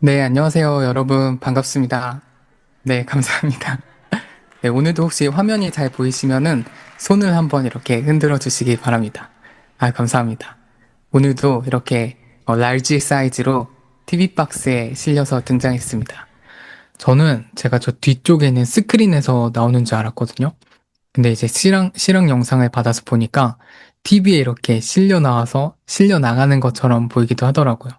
네, 안녕하세요, 여러분. 반갑습니다. 네, 감사합니다. 네, 오늘도 혹시 화면이 잘 보이시면은 손을 한번 이렇게 흔들어 주시기 바랍니다. 아, 감사합니다. 오늘도 이렇게 large 사이즈로 TV 박스에 실려서 등장했습니다. 저는 제가 저 뒤쪽에 있는 스크린에서 나오는 줄 알았거든요. 근데 이제 실황 영상을 받아서 보니까 TV에 이렇게 실려 나와서 실려 나가는 것처럼 보이기도 하더라고요.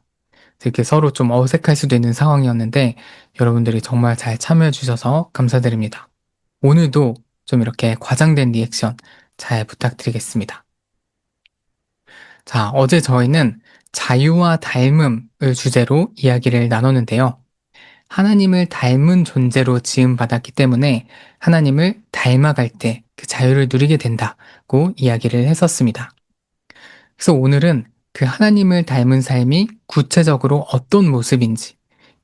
이렇게 서로 좀 어색할 수도 있는 상황이었는데 여러분들이 정말 잘 참여해 주셔서 감사드립니다. 오늘도 좀 이렇게 과장된 리액션 잘 부탁드리겠습니다. 자, 어제 저희는 자유와 닮음을 주제로 이야기를 나눴는데요. 하나님을 닮은 존재로 지음받았기 때문에 하나님을 닮아갈 때 그 자유를 누리게 된다고 이야기를 했었습니다. 그래서 오늘은 그 하나님을 닮은 삶이 구체적으로 어떤 모습인지,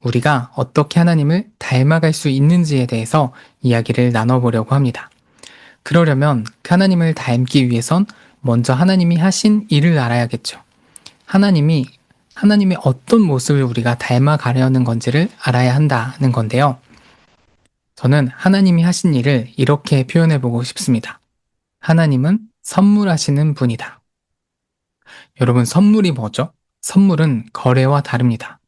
우리가 어떻게 하나님을 닮아갈 수 있는지에 대해서 이야기를 나눠보려고 합니다. 그러려면 그 하나님을 닮기 위해선 먼저 하나님이 하신 일을 알아야겠죠. 하나님의 어떤 모습을 우리가 닮아가려는 건지를 알아야 한다는 건데요. 저는 하나님이 하신 일을 이렇게 표현해보고 싶습니다. 하나님은 선물하시는 분이다. 여러분, 선물이 뭐죠? 선물은 거래와 다릅니다.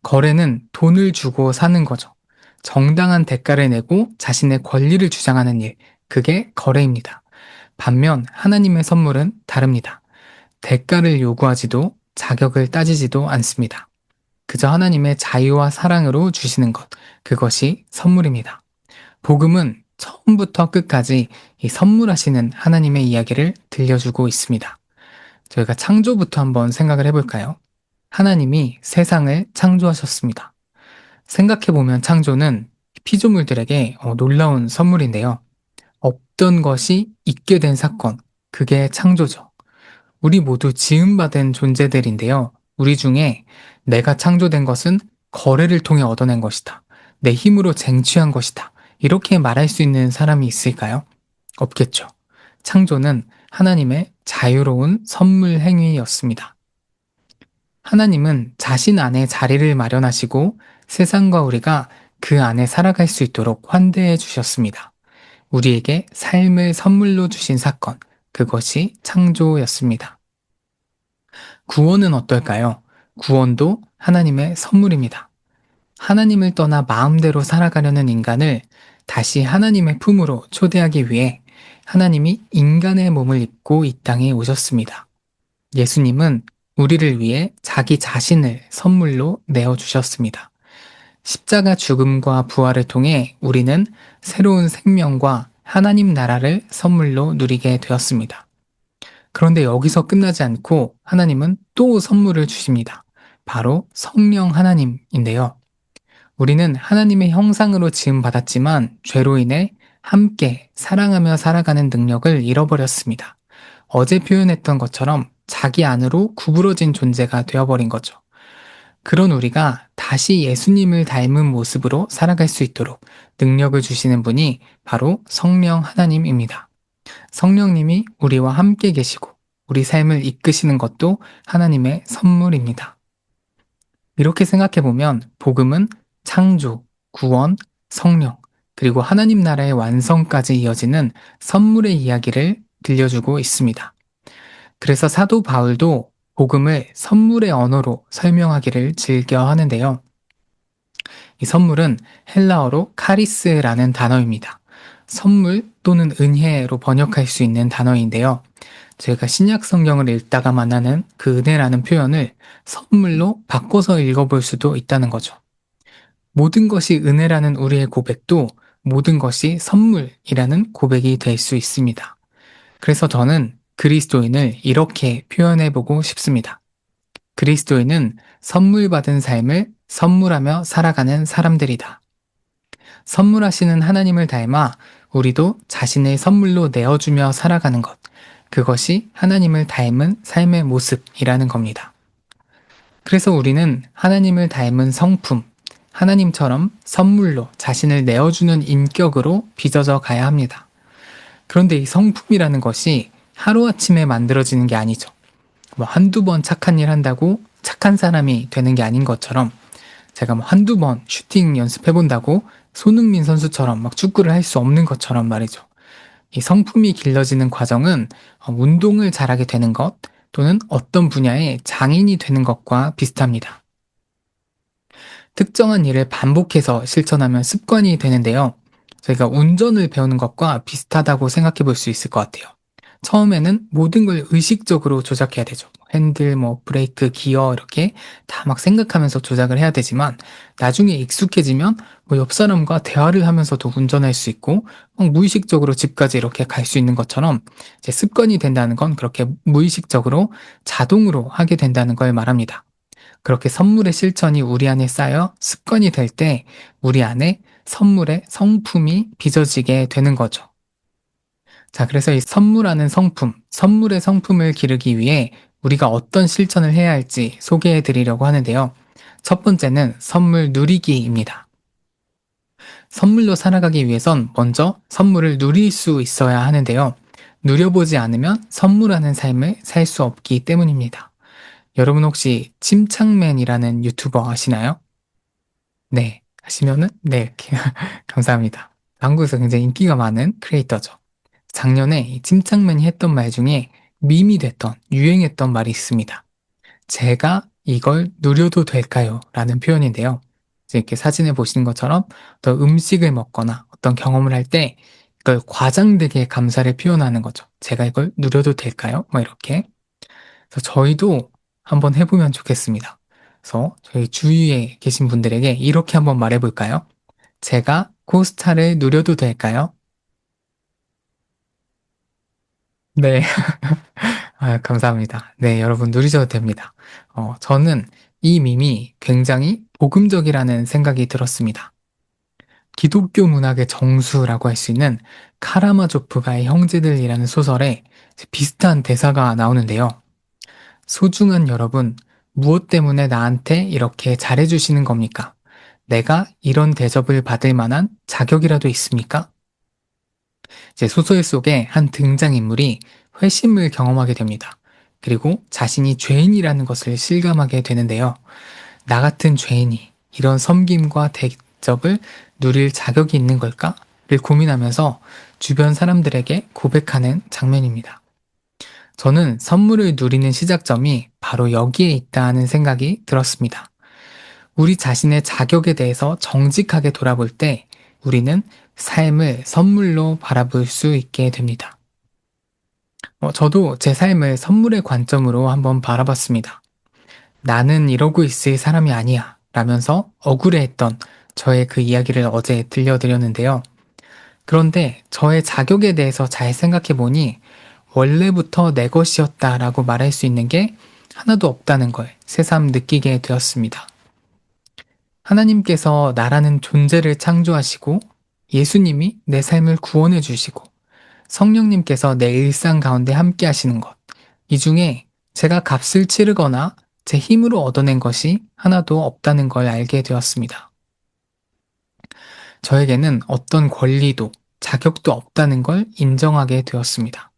거래는 돈을 주고 사는 거죠. 정당한 대가를 내고 자신의 권리를 주장하는 일, 그게 거래입니다. 반면 하나님의 선물은 다릅니다. 대가를 요구하지도 자격을 따지지도 않습니다. 그저 하나님의 자유와 사랑으로 주시는 것, 그것이 선물입니다. 복음은 처음부터 끝까지 이 선물하시는 하나님의 이야기를 들려주고 있습니다. 저희가 창조부터 한번 생각을 해볼까요? 하나님이 세상을 창조하셨습니다. 생각해보면 창조는 피조물들에게 놀라운 선물인데요. 없던 것이 있게 된 사건, 그게 창조죠. 우리 모두 지음받은 존재들인데요. 우리 중에 내가 창조된 것은 거래를 통해 얻어낸 것이다. 내 힘으로 쟁취한 것이다. 이렇게 말할 수 있는 사람이 있을까요? 없겠죠. 창조는 하나님의 자유로운 선물 행위였습니다. 하나님은 자신 안에 자리를 마련하시고 세상과 우리가 그 안에 살아갈 수 있도록 환대해 주셨습니다. 우리에게 삶을 선물로 주신 사건, 그것이 창조였습니다. 구원은 어떨까요? 구원도 하나님의 선물입니다. 하나님을 떠나 마음대로 살아가려는 인간을 다시 하나님의 품으로 초대하기 위해 하나님이 인간의 몸을 입고 이 땅에 오셨습니다. 예수님은 우리를 위해 자기 자신을 선물로 내어주셨습니다. 십자가 죽음과 부활을 통해 우리는 새로운 생명과 하나님 나라를 선물로 누리게 되었습니다. 그런데 여기서 끝나지 않고 하나님은 또 선물을 주십니다. 바로 성령 하나님인데요. 우리는 하나님의 형상으로 지음받았지만 죄로 인해 함께 사랑하며 살아가는 능력을 잃어버렸습니다. 어제 표현했던 것처럼 자기 안으로 구부러진 존재가 되어버린 거죠. 그런 우리가 다시 예수님을 닮은 모습으로 살아갈 수 있도록 능력을 주시는 분이 바로 성령 하나님입니다. 성령님이 우리와 함께 계시고 우리 삶을 이끄시는 것도 하나님의 선물입니다. 이렇게 생각해보면 복음은 창조, 구원, 성령, 그리고 하나님 나라의 완성까지 이어지는 선물의 이야기를 들려주고 있습니다. 그래서 사도 바울도 복음을 선물의 언어로 설명하기를 즐겨 하는데요. 이 선물은 헬라어로 카리스라는 단어입니다. 선물 또는 은혜로 번역할 수 있는 단어인데요. 제가 신약 성경을 읽다가 만나는 그 은혜라는 표현을 선물로 바꿔서 읽어볼 수도 있다는 거죠. 모든 것이 은혜라는 우리의 고백도 모든 것이 선물이라는 고백이 될 수 있습니다. 그래서 저는 그리스도인을 이렇게 표현해보고 싶습니다. 그리스도인은 선물 받은 삶을 선물하며 살아가는 사람들이다. 선물하시는 하나님을 닮아 우리도 자신의 선물로 내어주며 살아가는 것. 그것이 하나님을 닮은 삶의 모습이라는 겁니다. 그래서 우리는 하나님을 닮은 성품, 하나님처럼 선물로 자신을 내어주는 인격으로 빚어져 가야 합니다. 그런데 이 성품이라는 것이 하루아침에 만들어지는 게 아니죠. 한두 번 착한 일 한다고 착한 사람이 되는 게 아닌 것처럼 제가 뭐 한두 번 슈팅 연습해 본다고 손흥민 선수처럼 막 축구를 할 수 없는 것처럼 말이죠. 이 성품이 길러지는 과정은 운동을 잘하게 되는 것 또는 어떤 분야의 장인이 되는 것과 비슷합니다. 특정한 일을 반복해서 실천하면 습관이 되는데요. 저희가 운전을 배우는 것과 비슷하다고 생각해 볼 수 있을 것 같아요. 처음에는 모든 걸 의식적으로 조작해야 되죠. 핸들, 뭐 브레이크, 기어 이렇게 다 막 생각하면서 조작을 해야 되지만 나중에 익숙해지면 뭐 옆 사람과 대화를 하면서도 운전할 수 있고 무의식적으로 집까지 이렇게 갈 수 있는 것처럼 이제 습관이 된다는 건 그렇게 무의식적으로 자동으로 하게 된다는 걸 말합니다. 그렇게 선물의 실천이 우리 안에 쌓여 습관이 될 때 우리 안에 선물의 성품이 빚어지게 되는 거죠. 자, 그래서 이 선물하는 성품, 선물의 성품을 기르기 위해 우리가 어떤 실천을 해야 할지 소개해 드리려고 하는데요. 첫 번째는 선물 누리기입니다. 선물로 살아가기 위해선 먼저 선물을 누릴 수 있어야 하는데요. 누려보지 않으면 선물하는 삶을 살 수 없기 때문입니다. 여러분 혹시 침착맨이라는 유튜버 아시나요? 네. 아시면은 네, 이렇게 감사합니다. 한국에서 굉장히 인기가 많은 크리에이터죠. 작년에 이 침착맨이 했던 말 중에 밈이 됐던, 유행했던 말이 있습니다. 제가 이걸 누려도 될까요? 라는 표현인데요. 이제 이렇게 사진을 보시는 것처럼 어떤 음식을 먹거나 어떤 경험을 할 때 이걸 과장되게 감사를 표현하는 거죠. 제가 이걸 누려도 될까요? 뭐 이렇게. 그래서 저희도 한번 해보면 좋겠습니다. 그래서 저희 주위에 계신 분들에게 이렇게 한번 말해볼까요? 제가 코스타를 누려도 될까요? 네. 아, 감사합니다. 네, 여러분 누리셔도 됩니다. 저는 이 밈이 굉장히 복음적이라는 생각이 들었습니다. 기독교 문학의 정수라고 할 수 있는 카라마조프가의 형제들이라는 소설에 비슷한 대사가 나오는데요. 소중한 여러분, 무엇 때문에 나한테 이렇게 잘해주시는 겁니까? 내가 이런 대접을 받을 만한 자격이라도 있습니까? 이제 소설 속의 한 등장인물이 회심을 경험하게 됩니다. 그리고 자신이 죄인이라는 것을 실감하게 되는데요. 나 같은 죄인이 이런 섬김과 대접을 누릴 자격이 있는 걸까? 를 고민하면서 주변 사람들에게 고백하는 장면입니다. 저는 선물을 누리는 시작점이 바로 여기에 있다는 생각이 들었습니다. 우리 자신의 자격에 대해서 정직하게 돌아볼 때 우리는 삶을 선물로 바라볼 수 있게 됩니다. 저도 제 삶을 선물의 관점으로 한번 바라봤습니다. 나는 이러고 있을 사람이 아니야 라면서 억울해했던 저의 그 이야기를 어제 들려드렸는데요. 그런데 저의 자격에 대해서 잘 생각해 보니 원래부터 내 것이었다라고 말할 수 있는 게 하나도 없다는 걸 새삼 느끼게 되었습니다. 하나님께서 나라는 존재를 창조하시고 예수님이 내 삶을 구원해 주시고 성령님께서 내 일상 가운데 함께 하시는 것. 이 중에 제가 값을 치르거나 제 힘으로 얻어낸 것이 하나도 없다는 걸 알게 되었습니다. 저에게는 어떤 권리도 자격도 없다는 걸 인정하게 되었습니다.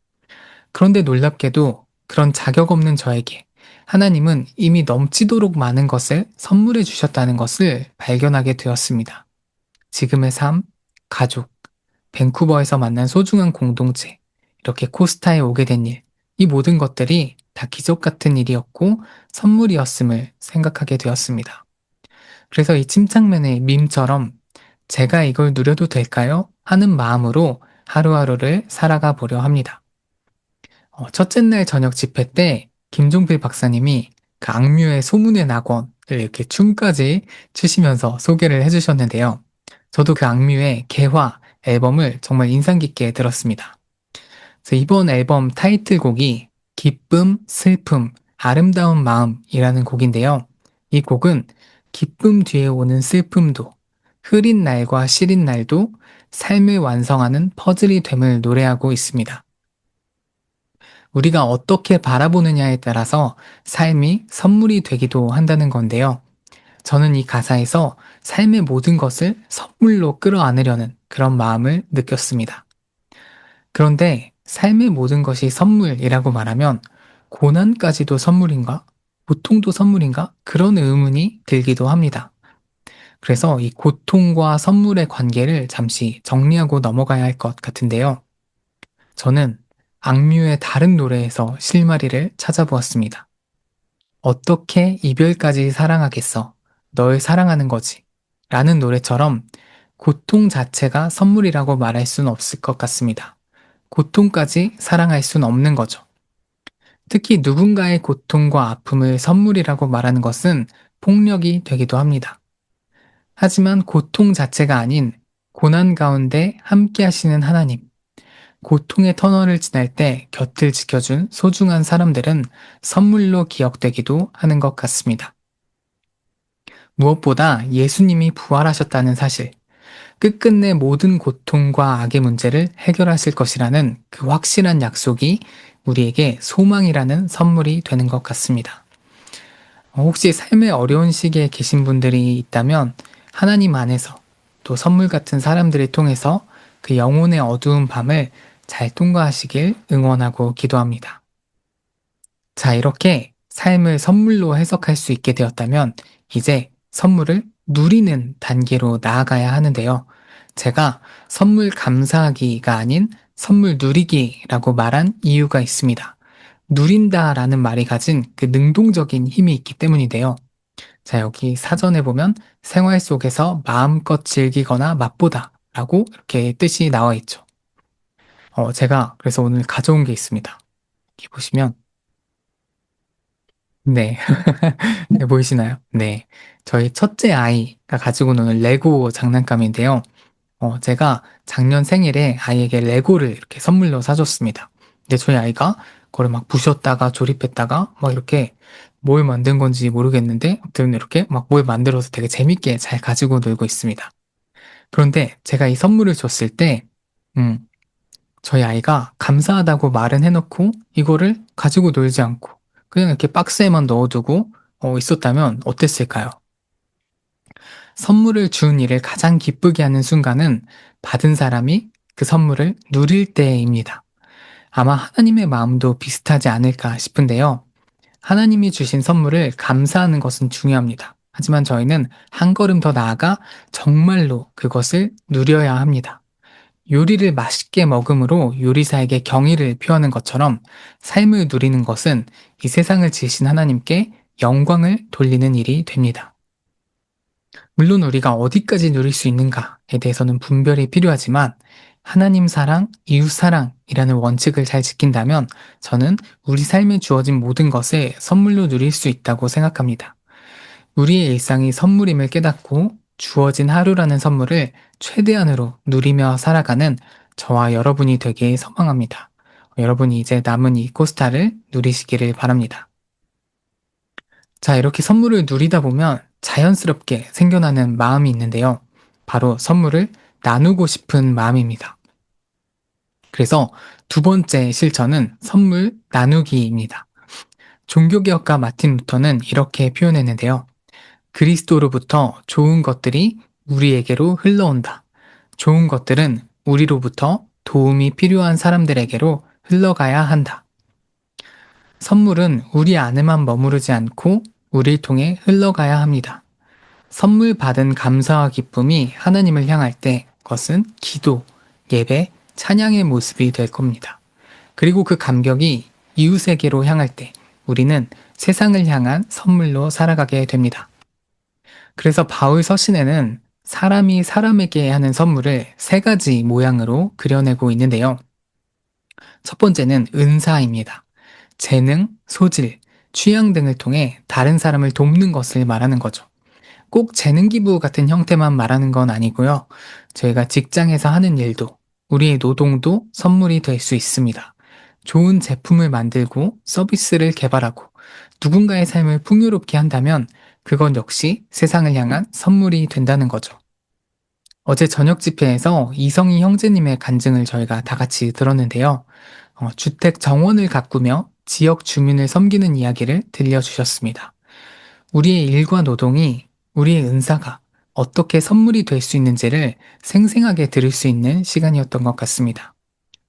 그런데 놀랍게도 그런 자격 없는 저에게 하나님은 이미 넘치도록 많은 것을 선물해 주셨다는 것을 발견하게 되었습니다. 지금의 삶, 가족, 밴쿠버에서 만난 소중한 공동체, 이렇게 코스타에 오게 된 일, 이 모든 것들이 다 기적 같은 일이었고 선물이었음을 생각하게 되었습니다. 그래서 이 침착맨의 밈처럼 제가 이걸 누려도 될까요? 하는 마음으로 하루하루를 살아가 보려 합니다. 첫째 날 저녁 집회 때 김종필 박사님이 그 악뮤의 소문의 낙원을 이렇게 춤까지 추시면서 소개를 해주셨는데요. 저도 그 악뮤의 개화 앨범을 정말 인상 깊게 들었습니다. 그래서 이번 앨범 타이틀곡이 기쁨, 슬픔, 아름다운 마음이라는 곡인데요. 이 곡은 기쁨 뒤에 오는 슬픔도, 흐린 날과 시린 날도 삶을 완성하는 퍼즐이 됨을 노래하고 있습니다. 우리가 어떻게 바라보느냐에 따라서 삶이 선물이 되기도 한다는 건데요. 저는 이 가사에서 삶의 모든 것을 선물로 끌어안으려는 그런 마음을 느꼈습니다. 그런데 삶의 모든 것이 선물이라고 말하면 고난까지도 선물인가? 고통도 선물인가? 그런 의문이 들기도 합니다. 그래서 이 고통과 선물의 관계를 잠시 정리하고 넘어가야 할 것 같은데요. 저는 악뮤의 다른 노래에서 실마리를 찾아보았습니다. 어떻게 이별까지 사랑하겠어? 널 사랑하는 거지. 라는 노래처럼 고통 자체가 선물이라고 말할 수는 없을 것 같습니다. 고통까지 사랑할 수는 없는 거죠. 특히 누군가의 고통과 아픔을 선물이라고 말하는 것은 폭력이 되기도 합니다. 하지만 고통 자체가 아닌 고난 가운데 함께 하시는 하나님, 고통의 터널을 지날 때 곁을 지켜준 소중한 사람들은 선물로 기억되기도 하는 것 같습니다. 무엇보다 예수님이 부활하셨다는 사실, 끝끝내 모든 고통과 악의 문제를 해결하실 것이라는 그 확실한 약속이 우리에게 소망이라는 선물이 되는 것 같습니다. 혹시 삶의 어려운 시기에 계신 분들이 있다면 하나님 안에서 또 선물 같은 사람들을 통해서 그 영혼의 어두운 밤을 잘 통과하시길 응원하고 기도합니다. 자, 이렇게 삶을 선물로 해석할 수 있게 되었다면 이제 선물을 누리는 단계로 나아가야 하는데요. 제가 선물 감사하기가 아닌 선물 누리기라고 말한 이유가 있습니다. 누린다라는 말이 가진 그 능동적인 힘이 있기 때문인데요. 자, 여기 사전에 보면 생활 속에서 마음껏 즐기거나 맛보다 라고 이렇게 뜻이 나와 있죠. 제가 그래서 오늘 가져온 게 있습니다. 여기 보시면, 네. 네, 보이시나요? 네. 저희 첫째 아이가 가지고 노는 레고 장난감인데요. 제가 작년 생일에 아이에게 레고를 이렇게 선물로 사줬습니다. 근데 저희 아이가 그거를 막 부셨다가 조립했다가 막 이렇게 뭘 만든 건지 모르겠는데 아무튼 이렇게 막 뭘 만들어서 되게 재밌게 잘 가지고 놀고 있습니다. 그런데 제가 이 선물을 줬을 때, 음, 저희 아이가 감사하다고 말은 해놓고 이거를 가지고 놀지 않고 그냥 이렇게 박스에만 넣어두고 있었다면 어땠을까요? 선물을 준 일을 가장 기쁘게 하는 순간은 받은 사람이 그 선물을 누릴 때입니다. 아마 하나님의 마음도 비슷하지 않을까 싶은데요. 하나님이 주신 선물을 감사하는 것은 중요합니다. 하지만 저희는 한 걸음 더 나아가 정말로 그것을 누려야 합니다. 요리를 맛있게 먹음으로 요리사에게 경의를 표하는 것처럼 삶을 누리는 것은 이 세상을 지으신 하나님께 영광을 돌리는 일이 됩니다. 물론 우리가 어디까지 누릴 수 있는가에 대해서는 분별이 필요하지만 하나님 사랑, 이웃 사랑이라는 원칙을 잘 지킨다면 저는 우리 삶에 주어진 모든 것을 선물로 누릴 수 있다고 생각합니다. 우리의 일상이 선물임을 깨닫고 주어진 하루라는 선물을 최대한으로 누리며 살아가는 저와 여러분이 되길 소망합니다. 여러분이 이제 남은 이 코스타를 누리시기를 바랍니다. 자, 이렇게 선물을 누리다 보면 자연스럽게 생겨나는 마음이 있는데요. 바로 선물을 나누고 싶은 마음입니다. 그래서 두 번째 실천은 선물 나누기입니다. 종교개혁가 마틴 루터는 이렇게 표현했는데요. 그리스도로부터 좋은 것들이 우리에게로 흘러온다. 좋은 것들은 우리로부터 도움이 필요한 사람들에게로 흘러가야 한다. 선물은 우리 안에만 머무르지 않고 우리를 통해 흘러가야 합니다. 선물 받은 감사와 기쁨이 하나님을 향할 때 그것은 기도, 예배, 찬양의 모습이 될 겁니다. 그리고 그 감격이 이웃에게로 향할 때 우리는 세상을 향한 선물로 살아가게 됩니다. 그래서 바울 서신에는 사람이 사람에게 하는 선물을 세 가지 모양으로 그려내고 있는데요. 첫 번째는 은사입니다. 재능, 소질, 취향 등을 통해 다른 사람을 돕는 것을 말하는 거죠. 꼭 재능 기부 같은 형태만 말하는 건 아니고요. 저희가 직장에서 하는 일도, 우리의 노동도 선물이 될 수 있습니다. 좋은 제품을 만들고 서비스를 개발하고 누군가의 삶을 풍요롭게 한다면 그건 역시 세상을 향한 선물이 된다는 거죠. 어제 저녁 집회에서 이성희 형제님의 간증을 저희가 다 같이 들었는데요. 주택 정원을 가꾸며 지역 주민을 섬기는 이야기를 들려주셨습니다. 우리의 일과 노동이 우리의 은사가 어떻게 선물이 될 수 있는지를 생생하게 들을 수 있는 시간이었던 것 같습니다.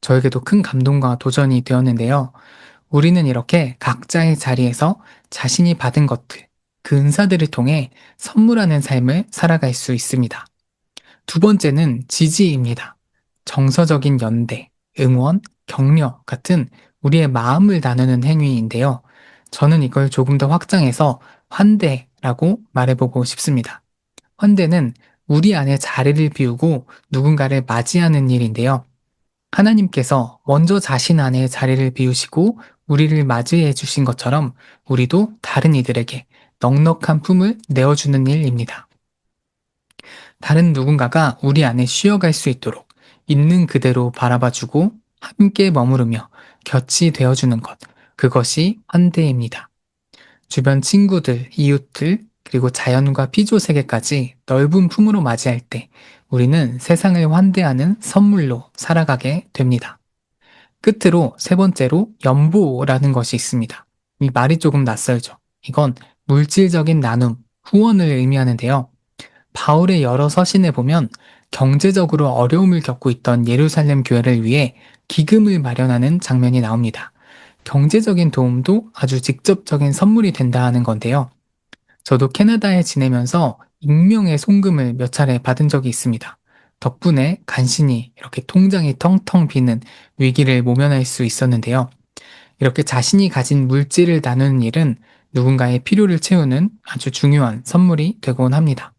저에게도 큰 감동과 도전이 되었는데요. 우리는 이렇게 각자의 자리에서 자신이 받은 것들, 그 은사들을 통해 선물하는 삶을 살아갈 수 있습니다. 두 번째는 지지입니다. 정서적인 연대, 응원, 격려 같은 우리의 마음을 나누는 행위인데요. 저는 이걸 조금 더 확장해서 환대라고 말해보고 싶습니다. 환대는 우리 안에 자리를 비우고 누군가를 맞이하는 일인데요. 하나님께서 먼저 자신 안에 자리를 비우시고 우리를 맞이해 주신 것처럼 우리도 다른 이들에게 넉넉한 품을 내어주는 일입니다. 다른 누군가가 우리 안에 쉬어갈 수 있도록 있는 그대로 바라봐주고 함께 머무르며 곁이 되어주는 것, 그것이 환대입니다. 주변 친구들, 이웃들, 그리고 자연과 피조 세계까지 넓은 품으로 맞이할 때 우리는 세상을 환대하는 선물로 살아가게 됩니다. 끝으로 세 번째로 연보라는 것이 있습니다. 이 말이 조금 낯설죠. 이건 물질적인 나눔, 후원을 의미하는데요. 바울의 여러 서신에 보면 경제적으로 어려움을 겪고 있던 예루살렘 교회를 위해 기금을 마련하는 장면이 나옵니다. 경제적인 도움도 아주 직접적인 선물이 된다 하는 건데요. 저도 캐나다에 지내면서 익명의 송금을 몇 차례 받은 적이 있습니다. 덕분에 간신히 이렇게 통장이 텅텅 비는 위기를 모면할 수 있었는데요. 이렇게 자신이 가진 물질을 나누는 일은 누군가의 필요를 채우는 아주 중요한 선물이 되곤 합니다.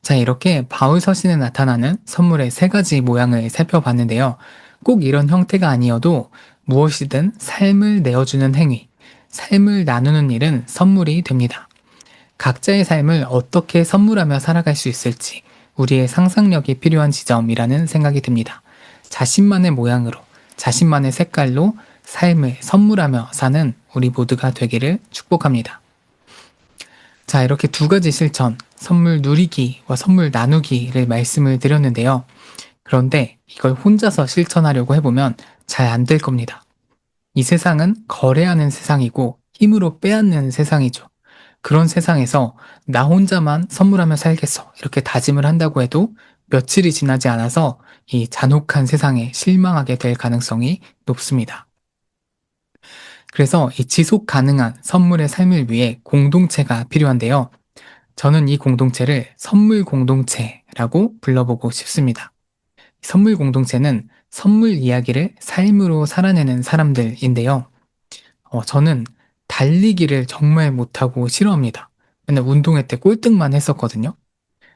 자, 이렇게 바울 서신에 나타나는 선물의 세 가지 모양을 살펴봤는데요. 꼭 이런 형태가 아니어도 무엇이든 삶을 내어주는 행위, 삶을 나누는 일은 선물이 됩니다. 각자의 삶을 어떻게 선물하며 살아갈 수 있을지 우리의 상상력이 필요한 지점이라는 생각이 듭니다. 자신만의 모양으로, 자신만의 색깔로 삶을 선물하며 사는 우리 모두가 되기를 축복합니다. 자, 이렇게 두 가지 실천, 선물 누리기와 선물 나누기를 말씀을 드렸는데요. 그런데 이걸 혼자서 실천하려고 해보면 잘 안 될 겁니다. 이 세상은 거래하는 세상이고 힘으로 빼앗는 세상이죠. 그런 세상에서 나 혼자만 선물하며 살겠어. 이렇게 다짐을 한다고 해도 며칠이 지나지 않아서 이 잔혹한 세상에 실망하게 될 가능성이 높습니다. 그래서 이 지속 가능한 선물의 삶을 위해 공동체가 필요한데요. 저는 이 공동체를 선물 공동체라고 불러보고 싶습니다. 선물 공동체는 선물 이야기를 삶으로 살아내는 사람들인데요. 저는 달리기를 정말 못하고 싫어합니다. 맨날 운동회 때 꼴등만 했었거든요.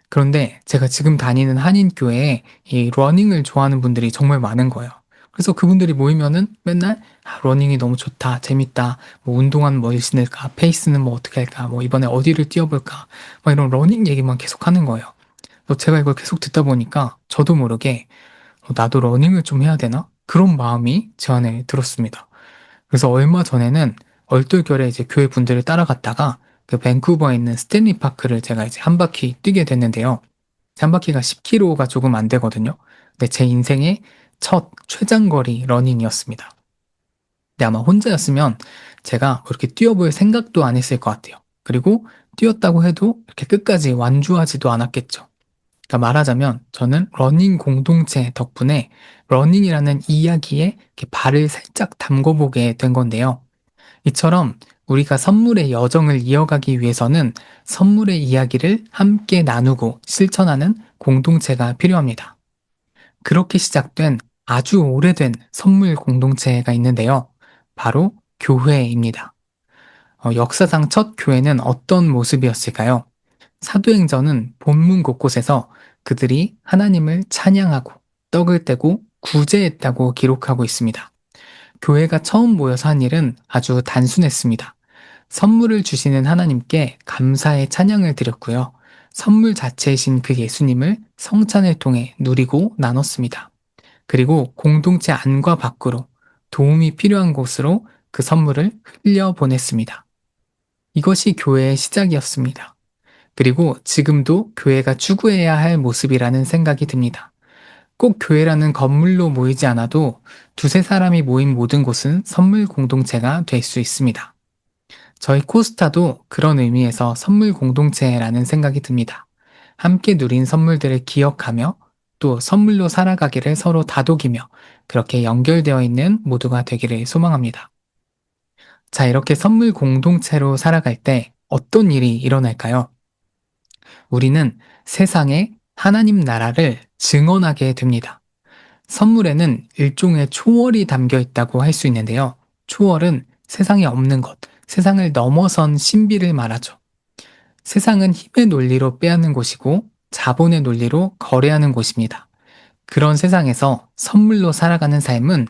그런데 제가 지금 다니는 한인교회에 이 러닝을 좋아하는 분들이 정말 많은 거예요. 그래서 그분들이 모이면은 맨날 러닝이 너무 좋다, 재밌다, 뭐 운동하면 뭘 신을까, 페이스는 뭐 어떻게 할까, 뭐 이번에 어디를 뛰어볼까, 막 이런 러닝 얘기만 계속 하는 거예요. 제가 이걸 계속 듣다 보니까 저도 모르게 나도 러닝을 좀 해야 되나? 그런 마음이 제 안에 들었습니다. 그래서 얼마 전에는 얼떨결에 이제 교회 분들을 따라갔다가 그 밴쿠버에 있는 스탠리 파크를 제가 이제 한 바퀴 뛰게 됐는데요. 한 바퀴가 10km가 조금 안 되거든요. 근데 제 인생의 첫 최장거리 러닝이었습니다. 근데 아마 혼자였으면 제가 그렇게 뛰어볼 생각도 안 했을 것 같아요. 그리고 뛰었다고 해도 이렇게 끝까지 완주하지도 않았겠죠. 그러니까 말하자면 저는 러닝 공동체 덕분에 러닝이라는 이야기에 이렇게 발을 살짝 담궈보게 된 건데요. 이처럼 우리가 선물의 여정을 이어가기 위해서는 선물의 이야기를 함께 나누고 실천하는 공동체가 필요합니다. 그렇게 시작된 아주 오래된 선물 공동체가 있는데요. 바로 교회입니다. 역사상 첫 교회는 어떤 모습이었을까요? 사도행전은 본문 곳곳에서 그들이 하나님을 찬양하고 떡을 떼고 구제했다고 기록하고 있습니다. 교회가 처음 모여서 한 일은 아주 단순했습니다. 선물을 주시는 하나님께 감사의 찬양을 드렸고요. 선물 자체이신 그 예수님을 성찬을 통해 누리고 나눴습니다. 그리고 공동체 안과 밖으로 도움이 필요한 곳으로 그 선물을 흘려보냈습니다. 이것이 교회의 시작이었습니다. 그리고 지금도 교회가 추구해야 할 모습이라는 생각이 듭니다. 꼭 교회라는 건물로 모이지 않아도 두세 사람이 모인 모든 곳은 선물 공동체가 될 수 있습니다. 저희 코스타도 그런 의미에서 선물 공동체라는 생각이 듭니다. 함께 누린 선물들을 기억하며 또 선물로 살아가기를 서로 다독이며 그렇게 연결되어 있는 모두가 되기를 소망합니다. 자, 이렇게 선물 공동체로 살아갈 때 어떤 일이 일어날까요? 우리는 세상에 하나님 나라를 증언하게 됩니다. 선물에는 일종의 초월이 담겨 있다고 할 수 있는데요. 초월은 세상에 없는 것, 세상을 넘어선 신비를 말하죠. 세상은 힘의 논리로 빼앗는 곳이고 자본의 논리로 거래하는 곳입니다. 그런 세상에서 선물로 살아가는 삶은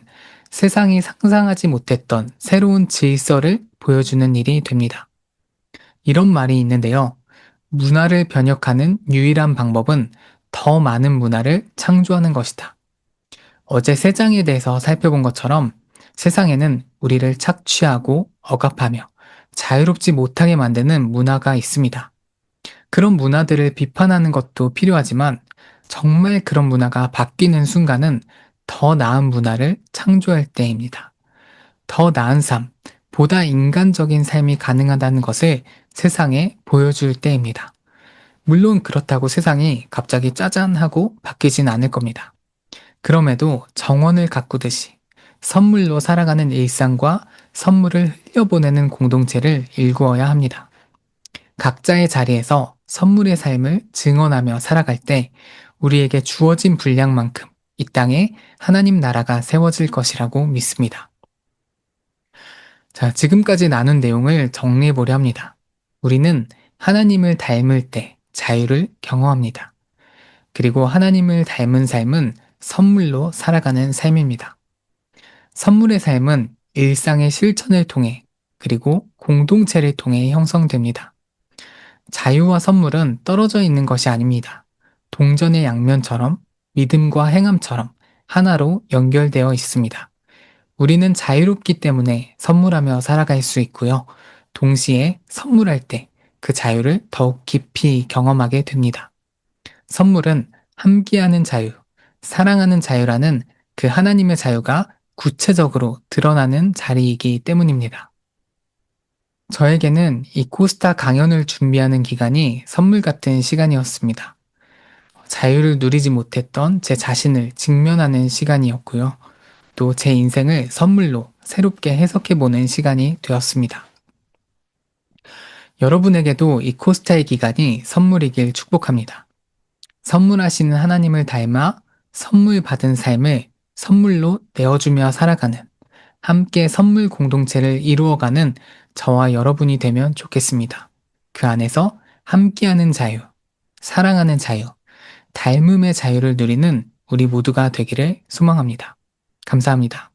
세상이 상상하지 못했던 새로운 질서를 보여주는 일이 됩니다. 이런 말이 있는데요. 문화를 변혁하는 유일한 방법은 더 많은 문화를 창조하는 것이다. 어제 세 장에 대해서 살펴본 것처럼 세상에는 우리를 착취하고 억압하며 자유롭지 못하게 만드는 문화가 있습니다. 그런 문화들을 비판하는 것도 필요하지만 정말 그런 문화가 바뀌는 순간은 더 나은 문화를 창조할 때입니다. 더 나은 삶, 보다 인간적인 삶이 가능하다는 것을 세상에 보여줄 때입니다. 물론 그렇다고 세상이 갑자기 짜잔 하고 바뀌진 않을 겁니다. 그럼에도 정원을 가꾸듯이 선물로 살아가는 일상과 선물을 흘려보내는 공동체를 일구어야 합니다. 각자의 자리에서 선물의 삶을 증언하며 살아갈 때 우리에게 주어진 분량만큼 이 땅에 하나님 나라가 세워질 것이라고 믿습니다. 자, 지금까지 나눈 내용을 정리해 보려 합니다. 우리는 하나님을 닮을 때 자유를 경험합니다. 그리고 하나님을 닮은 삶은 선물로 살아가는 삶입니다. 선물의 삶은 일상의 실천을 통해 그리고 공동체를 통해 형성됩니다. 자유와 선물은 떨어져 있는 것이 아닙니다. 동전의 양면처럼 믿음과 행함처럼 하나로 연결되어 있습니다. 우리는 자유롭기 때문에 선물하며 살아갈 수 있고요. 동시에 선물할 때 그 자유를 더욱 깊이 경험하게 됩니다. 선물은 함께하는 자유, 사랑하는 자유라는 그 하나님의 자유가 구체적으로 드러나는 자리이기 때문입니다. 저에게는 이 코스타 강연을 준비하는 기간이 선물 같은 시간이었습니다. 자유를 누리지 못했던 제 자신을 직면하는 시간이었고요. 또 제 인생을 선물로 새롭게 해석해보는 시간이 되었습니다. 여러분에게도 이 코스타의 기간이 선물이길 축복합니다. 선물하시는 하나님을 닮아 선물 받은 삶을 선물로 내어주며 살아가는 함께 선물 공동체를 이루어가는 저와 여러분이 되면 좋겠습니다. 그 안에서 함께하는 자유, 사랑하는 자유, 닮음의 자유를 누리는 우리 모두가 되기를 소망합니다. 감사합니다.